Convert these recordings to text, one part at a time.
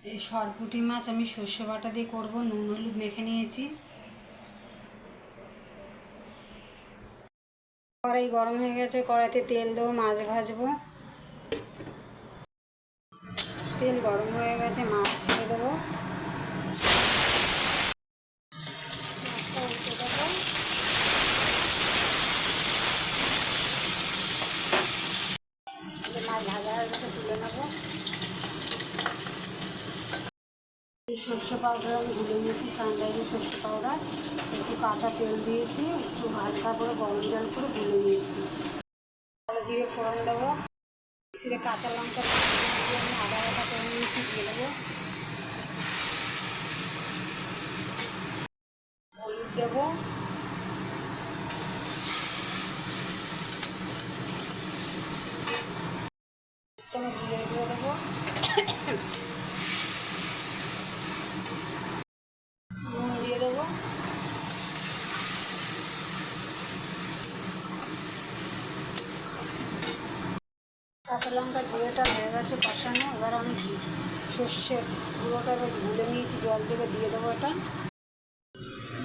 এই সরপুঁটি মাছ আমি সর্ষে বাটা দিয়ে করব। নুন হলুদ মেখে নিয়েছি। কড়াই গরম হয়ে গেছে, কড়াইতে তেল দেবো, মাছ ভাজবো। তেল গরম হয়ে গেছে, মাছ ছেড়ে দেবো। মাছটা উল্টে দেবো। মাছ ভাজা হয়ে গেছে, তুলে নেবো। এই সর্ষে পাউডার আমি গুলে নিয়েছি, সানরাইজের সর্ষে পাউডার। একটু কাঁচা তেল দিয়েছি, একটু হালকা করে গরম জল করে গুলে নিয়েছি। কালো জিরে ফোড়ন দেবো। মিক্সিতে কাঁচা লঙ্কা দিয়ে আমি আদা বাটা করে নিয়েছি, দিয়ে দেবো। হলুদ দেবো। চামচ জিরে গুঁড়ো দেবো। নুন দিয়ে দেবো। কাঁচা লঙ্কা জিরেটা হয়ে গেছে কষানো। এবার আমি সর্ষের গুঁড়োটা এবার গুলে নিয়েছি, জল দিয়ে দেবো এটা।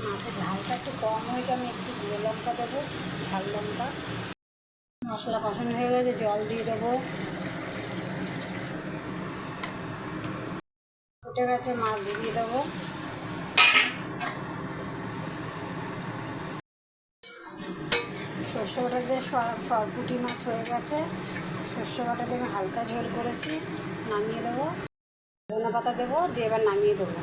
মাছের ঝালটা একটু কম হয়েছে, আমি একটু গুঁড়ো লঙ্কা দেবো, ঝাল লঙ্কা। মশলা কষানো হয়ে গেছে, জল দিয়ে দেবো। ফুটে গেছে, মাছ দিয়ে দেবো। সর্ষে বাটা দিয়ে সরপুঁটি মাছ হয়ে গেছে। সর্ষে বাটা দিয়ে আমি হালকা ঝোল করেছি, নামিয়ে দেবো। ধনে পাতা দেবো, দিয়ে এবার নামিয়ে দেবো।